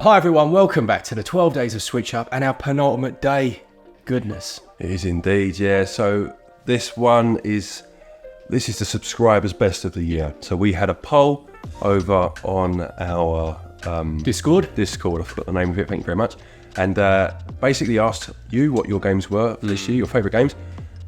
Hi everyone, welcome back to the 12 Days of SwitchUp and our penultimate day. Goodness. It is indeed, yeah. So this is the subscribers' best of the year. So we had a poll over on our Discord. I forgot the name of it, thank you very much. And basically asked you what your games were this year, your favourite games.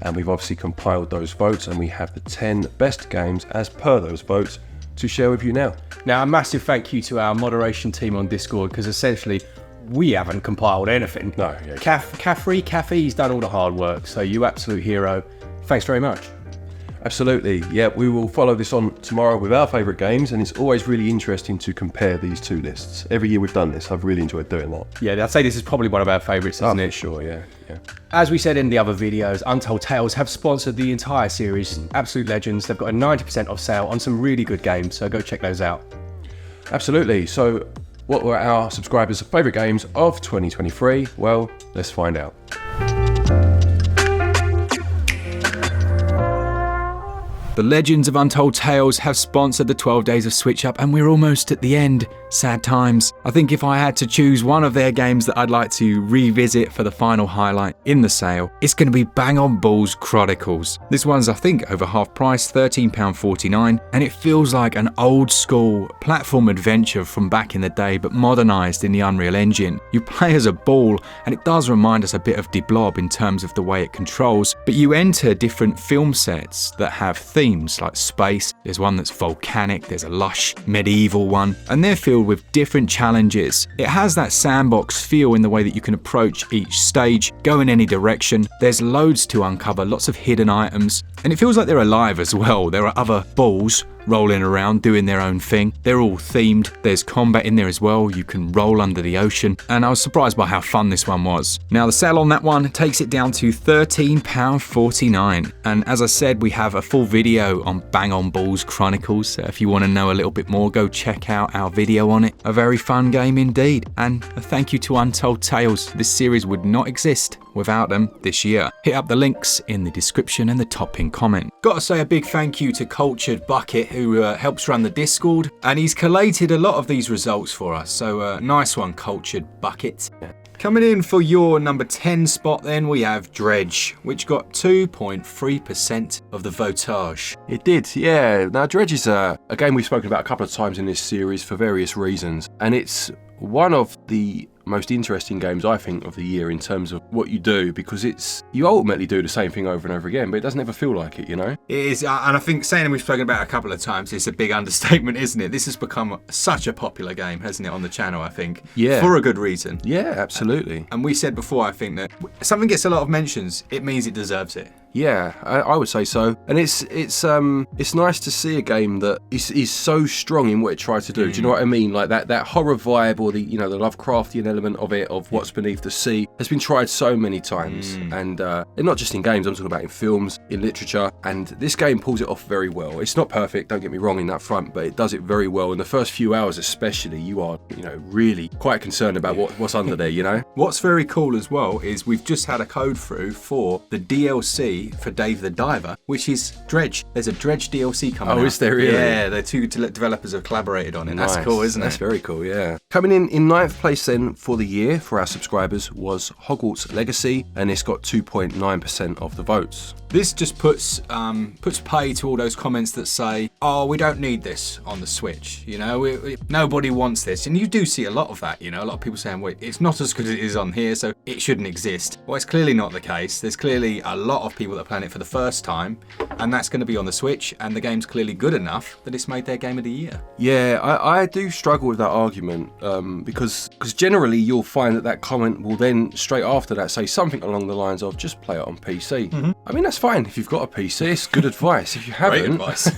And we've obviously compiled those votes and we have the 10 best games as per those votes to share with you now. Now, a massive thank you to our moderation team on Discord, because essentially we haven't compiled anything. No, yeah. Caffey's done all the hard work, so you absolute hero. Thanks very much. Absolutely, yeah. We will follow this on tomorrow with our favourite games, and it's always really interesting to compare these two lists. Every year we've done this, I've really enjoyed doing that. Yeah, I'd say this is probably one of our favourites, isn't it? Sure, yeah. As we said in the other videos, Untold Tales have sponsored the entire series. Absolute legends. They've got a 90% off sale on some really good games, so go check those out. Absolutely. So what were our subscribers' favourite games of 2023? Well, let's find out. The Legends of Untold Tales have sponsored the 12 Days of SwitchUp, and we're almost at the end. Sad times. I think if I had to choose one of their games that I'd like to revisit for the final highlight in the sale, it's going to be Bang On Balls Chronicles. This one's, I think, over half price, £13.49, and it feels like an old school platform adventure from back in the day, but modernised in the Unreal Engine. You play as a ball, and it does remind us a bit of De Blob in terms of the way it controls, but you enter different film sets that have themes like space. There's one that's volcanic, there's a lush medieval one, and they're filled with different challenges. It has that sandbox feel in the way that you can approach each stage, go in any direction. There's loads to uncover, lots of hidden items, and it feels like they're alive as well. There are other balls rolling around doing their own thing. They're all themed. There's combat in there as well. You can roll under the ocean, and I was surprised by how fun this one was. Now the sale on that one takes it down to £13.49, and as I said, we have a full video on Bang On Balls Chronicles, so if you want to know a little bit more, go check out our video on it. A very fun game indeed, and a thank you to Untold Tales. This series would not exist without them this year. Hit up the links in the description and the top pinned comment. Gotta say a big thank you to Cultured Bucket, who helps run the Discord, and he's collated a lot of these results for us, so nice one, Cultured Bucket. Coming in for your number 10 spot then, we have Dredge, which got 2.3% of the votage. It did, yeah. Now Dredge is a game we've spoken about a couple of times in this series for various reasons, and it's one of the most interesting games, I think, of the year in terms of what you do, because you ultimately do the same thing over and over again, but it doesn't ever feel like it, you know? It is, and I think saying we've spoken about it a couple of times is a big understatement, isn't it? This has become such a popular game, hasn't it, on the channel, I think? Yeah. For a good reason. Yeah, absolutely. And we said before, I think, that something gets a lot of mentions, it means it deserves it. Yeah, I would say so. And it's nice to see a game that is so strong in what it tries to do. Do you know what I mean? Like that horror vibe, or the Lovecraftian element of it, of what's beneath the sea, has been tried so many times. And not just in games, I'm talking about in films, in literature. And this game pulls it off very well. It's not perfect, don't get me wrong in that front, but it does it very well. In the first few hours especially, you are, really quite concerned about what's under there, you know? What's very cool as well is we've just had a code through for the DLC for Dave the Diver, which is Dredge. There's a Dredge DLC coming out. Oh, is there really? Yeah, the two developers have collaborated on it. Nice. That's cool, isn't it? That's very cool, yeah. Coming in ninth place then for the year for our subscribers was Hogwarts Legacy, and it's got 2.9% of the votes. This just puts pay to all those comments that say, oh, we don't need this on the Switch, nobody wants this. And you do see a lot of that, a lot of people saying, wait, it's not as good as it is on here, so it shouldn't exist. Well, it's clearly not the case. There's clearly a lot of people that are playing it for the first time, and that's going to be on the Switch, and the game's clearly good enough that it's made their game of the year. Yeah, I do struggle with that argument, because generally you'll find that comment will then straight after that say something along the lines of, just play it on PC. Mm-hmm. I mean, that's fine if you've got a PC. It's good advice. If you haven't, great advice.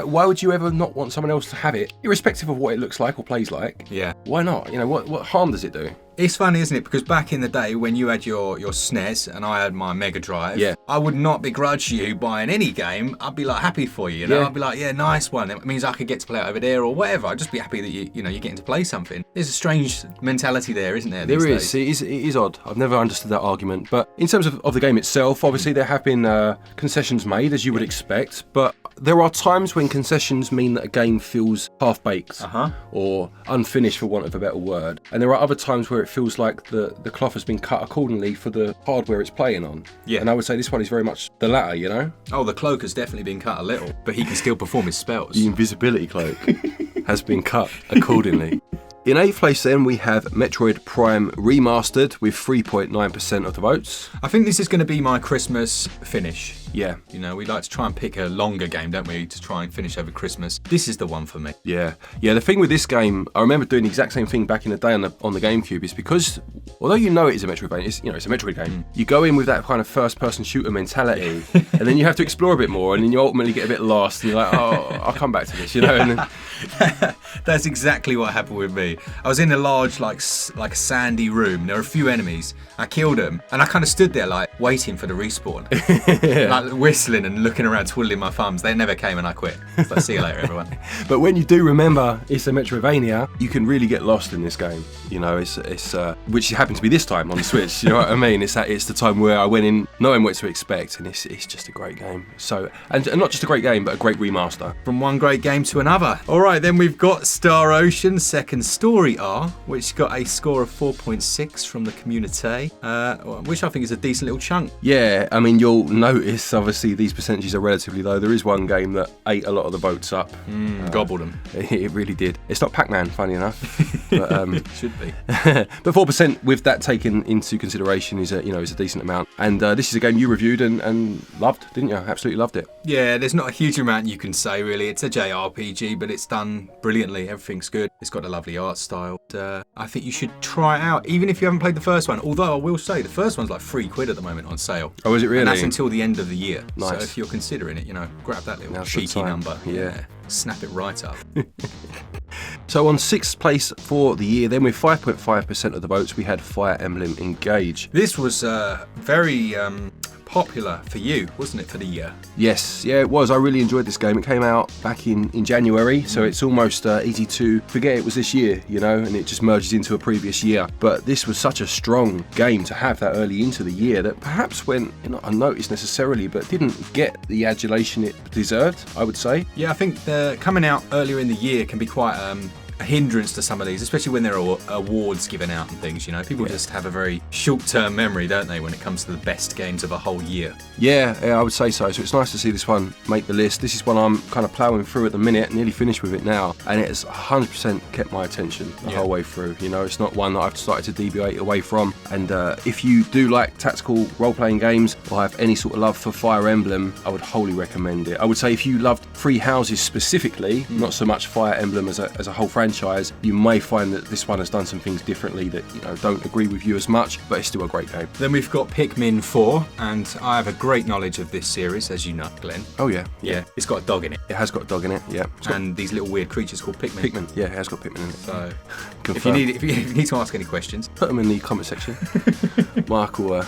Why would you ever not want someone else to have it, irrespective of what it looks like or plays like? Yeah. Why not? What harm does it do? It's funny, isn't it? Because back in the day when you had your SNES and I had my Mega Drive, yeah, I would not begrudge you buying any game. I'd be like happy for you, Yeah. I'd be like, yeah, nice one. It means I could get to play it over there or whatever. I'd just be happy that you're getting to play something. There's a strange mentality there, isn't there? There is. It is odd. I've never understood that argument. But in terms of the game itself, obviously there have been concessions made, as you would expect. But there are times when concessions mean that a game feels half-baked or unfinished, for want of a better word. And there are other times where it feels like the cloth has been cut accordingly for the hardware it's playing on. Yeah. And I would say this one is very much the latter, you know? Oh, the cloak has definitely been cut a little, but he can still perform his spells. The invisibility cloak has been cut accordingly. In 8th place then we have Metroid Prime Remastered with 3.9% of the votes. I think this is going to be my Christmas finish. Yeah. You know, we like to try and pick a longer game, don't we, to try and finish over Christmas. This is the one for me. Yeah. The thing with this game, I remember doing the exact same thing back in the day on the GameCube, is because although you know it is a Metroidvania, it's a Metroid game. You go in with that kind of first-person shooter mentality, and then you have to explore a bit more, and then you ultimately get a bit lost, and you're like, oh, I'll come back to this, you know. And then... That's exactly what happened with me. I was in a large, like sandy room. There were a few enemies. I killed them, and I kind of stood there, like waiting for the respawn, like whistling and looking around, twiddling my thumbs. They never came, and I quit. So see you later, everyone. But when you do remember it's a Metroidvania, you can really get lost in this game. You know, it's which happened to be this time on the Switch. You know what I mean? It's the time where I went in knowing what to expect, and it's just a great game. So and not just a great game, but a great remaster. From one great game to another. All right, then we've got Star Ocean Second Story R, which got a score of 4.6 from the community, which I think is a decent little chunk. Yeah, I mean, you'll notice, obviously, these percentages are relatively low. There is one game that ate a lot of the votes up. Gobbled them. It really did. It's not Pac-Man, funny enough. But, should be. But 4%, with that taken into consideration, is a decent amount. And this is a game you reviewed and loved, didn't you? Absolutely loved it. Yeah, there's not a huge amount you can say, really. It's a JRPG, but it's done brilliantly. Everything's good. It's got a lovely art style. I think you should try it out, even if you haven't played the first one. Although I will say, the first one's like £3 at the moment on sale. Oh, is it really? And that's until the end of the year. Nice. So if you're considering it, grab that little Now's the cheeky time. number. Yeah. Snap it right up. So on 6th place for the year, then with 5.5% of the votes, we had Fire Emblem Engage. This was very popular for you, wasn't it, for the year? Yes, yeah, it was. I really enjoyed this game. It came out back in January, so it's almost easy to forget it was this year, and it just merges into a previous year. But this was such a strong game to have that early into the year that perhaps went unnoticed necessarily, but didn't get the adulation it deserved, I would say. Yeah, I think coming out earlier in the year can be quite a hindrance to some of these, especially when there are awards given out and things. People just have a very short-term memory, don't they, when it comes to the best games of a whole year. Yeah, I would say so. So it's nice to see this one make the list. This is one I'm kind of ploughing through at the minute, nearly finished with it now, and it has 100% kept my attention the whole way through. It's not one that I've started to deviate away from. And if you do like tactical role-playing games or have any sort of love for Fire Emblem, I would wholly recommend it. I would say if you loved Three Houses specifically, not so much Fire Emblem as a whole franchise, you may find that this one has done some things differently that don't agree with you as much, but it's still a great game. Then we've got Pikmin 4, and I have a great knowledge of this series, as you know, Glenn. Oh yeah. It's got a dog in it. It has got a dog in it, yeah. And these little weird creatures called Pikmin. Pikmin, yeah, it has got Pikmin in it. So if you need to ask any questions, put them in the comment section. Mark will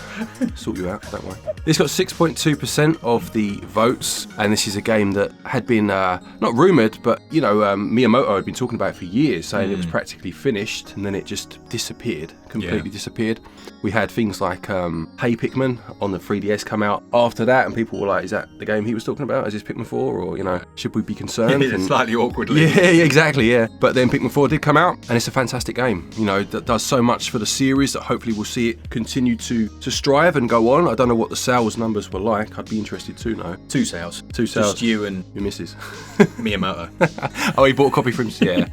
sort you out, don't worry. This got 6.2% of the votes, and this is a game that had been not rumoured, but Miyamoto had been talking about it for years, saying it was practically finished, and then it just disappeared, completely disappeared. We had things like Hey Pikmin on the 3DS come out after that, and people were like, is that the game he was talking about? Is this Pikmin 4? Or, should we be concerned? Slightly awkwardly. Yeah, exactly, yeah. But then Pikmin 4 did come out, and it's a fantastic game, that does so much for the series that hopefully we'll see it continue to strive and go on. I don't know what the sales numbers were like. I'd be interested to know. Two sales. Just you and your missus. Miyamoto. Oh, he bought a copy from... Yeah.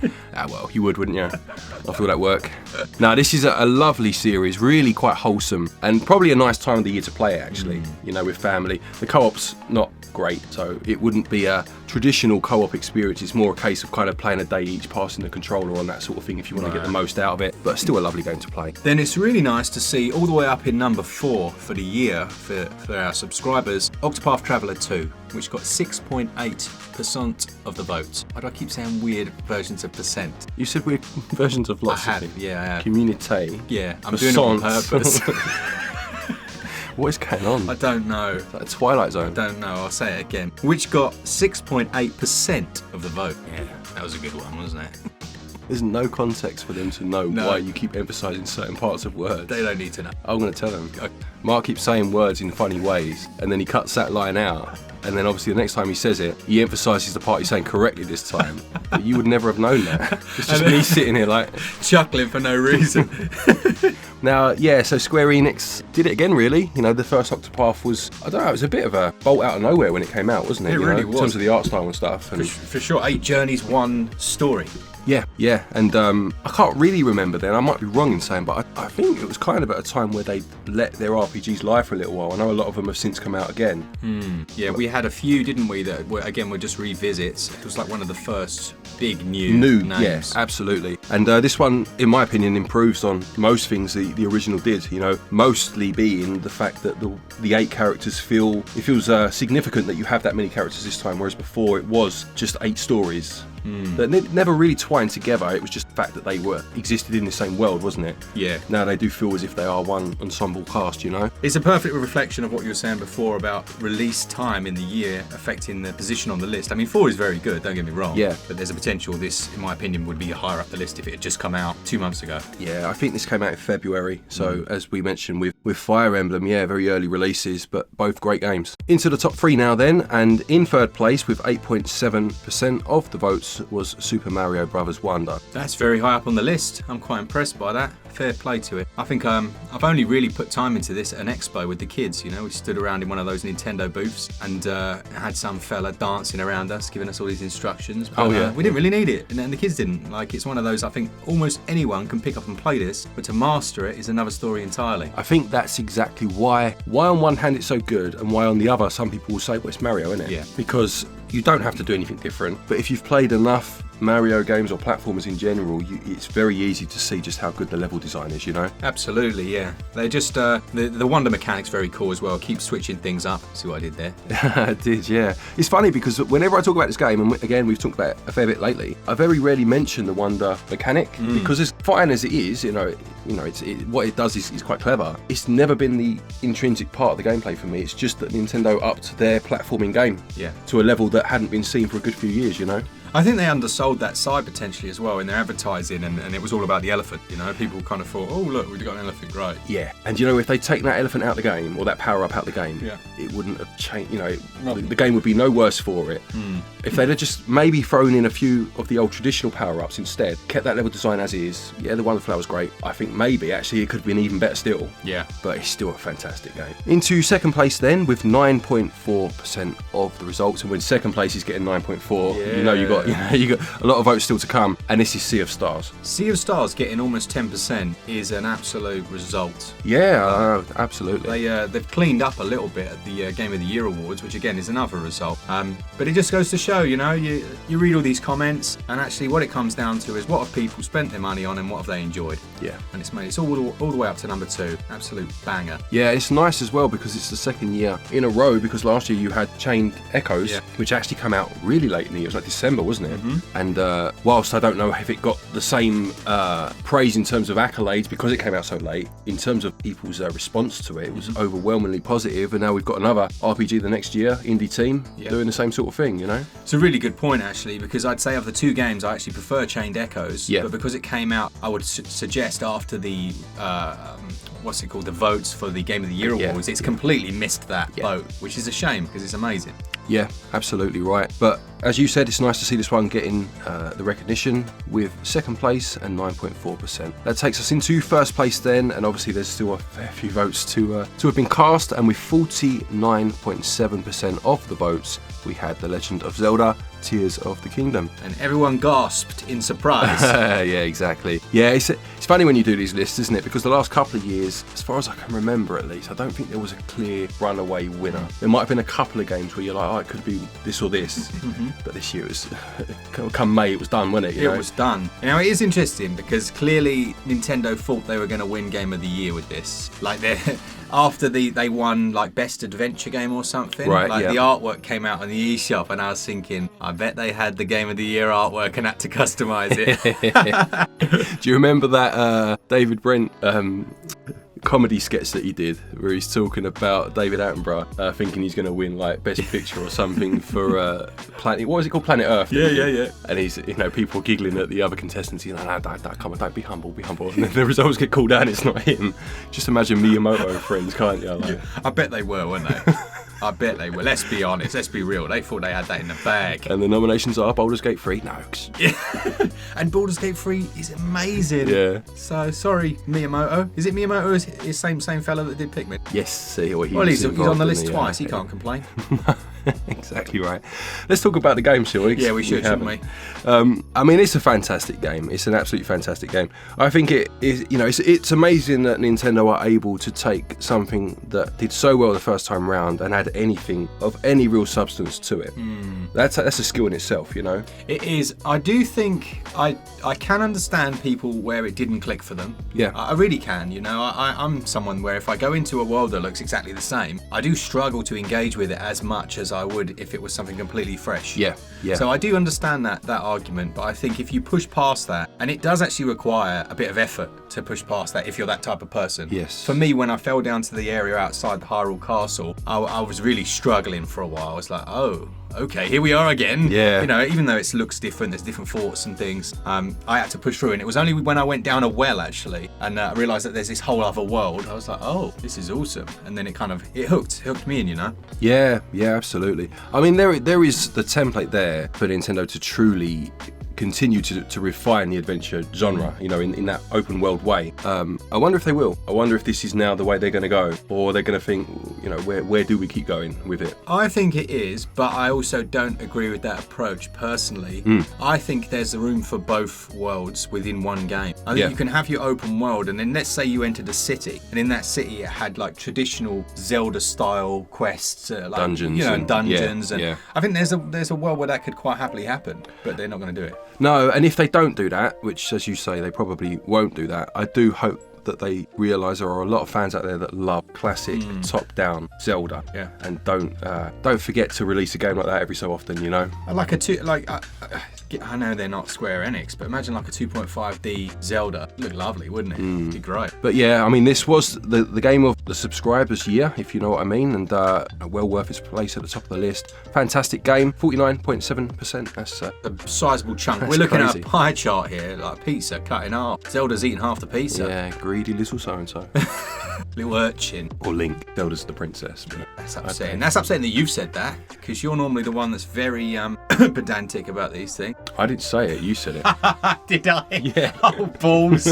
Well, you would, wouldn't you? After all that work. Now, this is a lovely series, really quite wholesome, and probably a nice time of the year to play it, actually, with family. The co-op's not great, so it wouldn't be a traditional co-op experience. It's more a case of kind of playing a day each, passing the controller on, that sort of thing, if you want to get the most out of it, but still a lovely game to play. Then it's really nice to see all the way up in number 4 for the year for our subscribers, Octopath Traveler 2, which got 6.8% of the vote. Why do I keep saying weird versions of percent? You said weird versions of lots of things. Yeah, I have. Community. Yeah, I'm doing it on purpose. What is going on? I don't know. Like a Twilight Zone. I don't know, I'll say it again. Which got 6.8% of the vote. Yeah, that was a good one, wasn't it? There's no context for them to know why you keep emphasising certain parts of words. They don't need to know. I'm going to tell them. Mark keeps saying words in funny ways, and then he cuts that line out, and then obviously the next time he says it, he emphasises the part he's saying correctly this time. But you would never have known that. It's just me sitting here like chuckling for no reason. Now, yeah, so Square Enix did it again, really. You know, the first Octopath was, I don't know, it was a bit of a bolt out of nowhere when it came out, wasn't it? It really was. In terms of the art style and stuff. And For sure, 8 journeys, 1 story. yeah. And I can't really remember then, I might be wrong in saying, but I think it was kind of at a time where they let their RPGs lie for a little while. I know a lot of them have since come out again. Yeah, we had a few, didn't we, that were, again, were just revisits. It was like one of the first big new names. Yeah, absolutely. And this one, in my opinion, improves on most things the original did, you know, mostly being the fact that the 8 characters feels significant that you have that many characters this time, whereas before it was just 8 stories. That never really twined together. It was just the fact that they existed in the same world, wasn't it? Yeah. Now they do feel as if they are one ensemble cast, you know? It's a perfect reflection of what you were saying before about release time in the year affecting the position on the list. I mean, 4 is very good, don't get me wrong. Yeah. But there's a potential this, in my opinion, would be higher up the list if it had just come out 2 months ago. Yeah, I think this came out in February. So as we mentioned with Fire Emblem, yeah, very early releases, but both great games. Into the top 3 now then, and in third place with 8.7% of the votes was Super Mario Bros. Wonder. That's very high up on the list. I'm quite impressed by that. Fair play to it. I think I've only really put time into this at an expo with the kids. You know, we stood around in one of those Nintendo booths and had some fella dancing around us, giving us all these instructions. But, we didn't really need it, and the kids didn't. Like, it's one of those, I think almost anyone can pick up and play this, but to master it is another story entirely. I think that's exactly why on one hand it's so good, and why on the other some people will say, well, it's Mario, isn't it? Yeah. Because you don't have to do anything different, but if you've played enough Mario games or platformers in general, it's very easy to see just how good the level design is, you know? Absolutely, yeah. They're just, the wonder mechanic's very cool as well. Keep switching things up. See what I did there? I did, yeah. It's funny because whenever I talk about this game, and again, we've talked about it a fair bit lately, I very rarely mention the wonder mechanic because as fine as it is, what it does is quite clever. It's never been the intrinsic part of the gameplay for me. It's just that Nintendo upped their platforming game to a level that hadn't been seen for a good few years, you know? I think they undersold that side potentially as well in their advertising, and it was all about the elephant, you know? People kind of thought, oh, look, we've got an elephant, great. Yeah, and if they take that elephant out of the game, or that power-up out of the game, it wouldn't have changed, the game would be no worse for it. If they'd have just maybe thrown in a few of the old traditional power-ups instead, kept that level design as is, the Wonder Flower's great. I think maybe, actually, it could have been even better still. Yeah. But it's still a fantastic game. Into second place then, with 9.4% of the results, and when second place is getting 9.4, you got a lot of votes still to come, and this is Sea of Stars. Sea of Stars getting almost 10% is an absolute result. Yeah, absolutely. They've cleaned up a little bit at the Game of the Year awards, which again is another result. But it just goes to show, you read all these comments, and actually what it comes down to is what have people spent their money on and what have they enjoyed. Yeah. And it's all the way up to number 2. Absolute banger. Yeah, it's nice as well because it's the second year in a row, because last year you had Chained Echoes, which actually came out really late in the year. It was like December, wasn't it? And whilst I don't know if it got the same praise in terms of accolades because it came out so late, in terms of people's response to it, it was overwhelmingly positive. And now we've got another RPG the next year, indie team, doing the same sort of thing, you know? It's a really good point, actually, because I'd say of the 2 games, I actually prefer Chained Echoes. But because it came out, I would suggest after the the votes for the Game of the Year awards, it's completely missed that vote, which is a shame because it's amazing. Yeah, absolutely right. But as you said, it's nice to see this one getting the recognition with second place and 9.4%. That takes us into first place then, and obviously there's still a fair few votes to have been cast, and with 49.7% of the votes, we had The Legend of Zelda Tears of the Kingdom. And everyone gasped in surprise. Yeah, exactly. Yeah, it's funny when you do these lists, isn't it? Because the last couple of years, as far as I can remember at least, I don't think there was a clear runaway winner. There might have been a couple of games where you're like, oh, it could be this or this. But this year, it was come May, it was done, wasn't it? It was done. Now, it is interesting because clearly Nintendo thought they were going to win Game of the Year with this. Like, after they won like Best Adventure Game or something, the artwork came out on the eShop, and I was thinking, I bet they had the Game of the Year artwork and had to customise it. Do you remember that David Brent comedy sketch that he did where he's talking about David Attenborough thinking he's going to win like Best Picture or something for Planet, what was it called, Planet Earth? Yeah. And he's, people giggling at the other contestants. He's like, no, come on, don't be humble. And then the results get called out and it's not him. Just imagine Miyamoto friends, can't you? Like, I bet they were, weren't they? I bet they were. Let's be honest. Let's be real. They thought they had that in the bag. And the nominations are Baldur's Gate 3. No. Yeah. And Baldur's Gate 3 is amazing. Yeah. So, sorry, Miyamoto. Is it Miyamoto? Is the same fella that did Pikmin? Yes. See, or He's on the list in twice. He can't complain. Exactly right. Let's talk about the game, shall we? Yeah, we should, shouldn't we? I mean, it's a fantastic game. It's an absolutely fantastic game. I think it is. You know, it's amazing that Nintendo are able to take something that did so well the first time round and add anything of any real substance to it. That's a skill in itself, you know. It is. I do think I can understand people where it didn't click for them. Yeah. I really can. You know, I'm someone where if I go into a world that looks exactly the same, I do struggle to engage with it as much as I would if it was something completely fresh. Yeah. So I do understand that argument, but I think if you push past that, and it does actually require a bit of effort to push past that if you're that type of person. Yes. For me, when I fell down to the area outside the Hyrule Castle, I was really struggling for a while. I was like, oh, okay, here we are again. Yeah. You know, even though it looks different, there's different forts and things, I had to push through. And it was only when I went down a well, actually, and I realised that there's this whole other world, I was like, oh, this is awesome. And then it hooked me in, you know? Yeah, absolutely. I mean, there is the template there for Nintendo to truly continue to refine the adventure genre, you know, in that open world way. I wonder if they will. I wonder if this is now the way they're going to go, or they're going to think, you know, where do we keep going with it? I think it is, but I also don't agree with that approach personally. I think there's room for both worlds within one game. I think you can have your open world, and then let's say you entered a city, and in that city it had like traditional Zelda-style quests, like, dungeons, you know, dungeons, yeah. I think there's a world where that could quite happily happen, but they're not going to do it. No, and if they don't do that, which, as you say, they probably won't do that, I do hope that they realise there are a lot of fans out there that love classic top-down Zelda, and don't forget to release a game like that every so often, you know. I know they're not Square Enix, but imagine like a 2.5D Zelda. Look lovely, wouldn't it? It'd be great. But yeah, I mean, this was the game of the subscribers year, if you know what I mean, and well worth its place at the top of the list. Fantastic game, 49.7%. That's a sizable chunk. That's We're looking crazy. at a pie chart here, like pizza cut in half. Zelda's eating half the pizza. Yeah, greedy little so-and-so. Little urchin. Or Link. Zelda's the princess. That's upsetting. That's upsetting that you've said that, because you're normally the one that's very pedantic about these things. I didn't say it, you said it. Did I? Yeah. Oh, balls.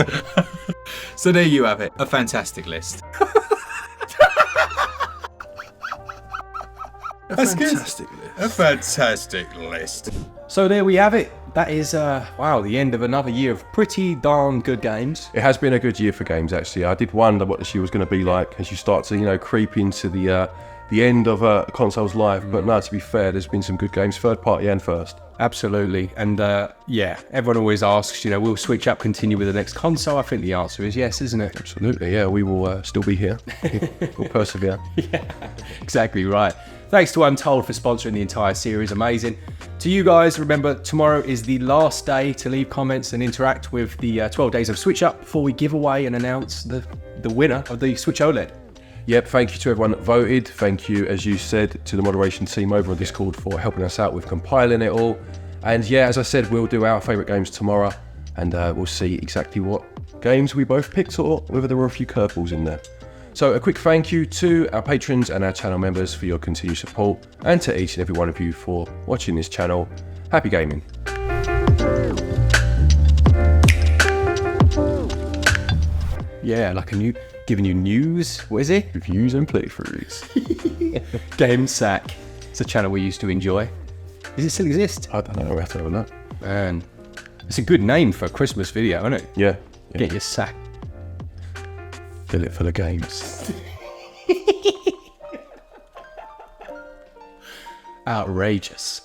So there you have it. A fantastic list. That's fantastic list. A fantastic list. So there we have it. That is, the end of another year of pretty darn good games. It has been a good year for games, actually. I did wonder what this year was going to be like as you start to, you know, creep into the end of a console's life. But no, to be fair, there's been some good games, third party and first. Absolutely. And everyone always asks, you know, will SwitchUp continue with the next console? I think the answer is yes, isn't it? Absolutely, yeah. We will still be here. We'll persevere. Yeah, exactly right. Thanks to Untold for sponsoring the entire series. Amazing. To you guys, remember, tomorrow is the last day to leave comments and interact with the 12 Days of SwitchUp before we give away and announce the winner of the Switch OLED. Yep, thank you to everyone that voted. Thank you, as you said, to the moderation team over on Discord for helping us out with compiling it all. And yeah, as I said, we'll do our favourite games tomorrow, and we'll see exactly what games we both picked or whether there were a few curveballs in there. So a quick thank you to our patrons and our channel members for your continued support, and to each and every one of you for watching this channel. Happy gaming. Yeah, like giving you news. What is it? Reviews and playthroughs. Game Sack. It's a channel we used to enjoy. Does it still exist? I don't know, we have to have a look. Man, it's a good name for a Christmas video, isn't it? Yeah. Get your sack. Fill it full of games. Outrageous.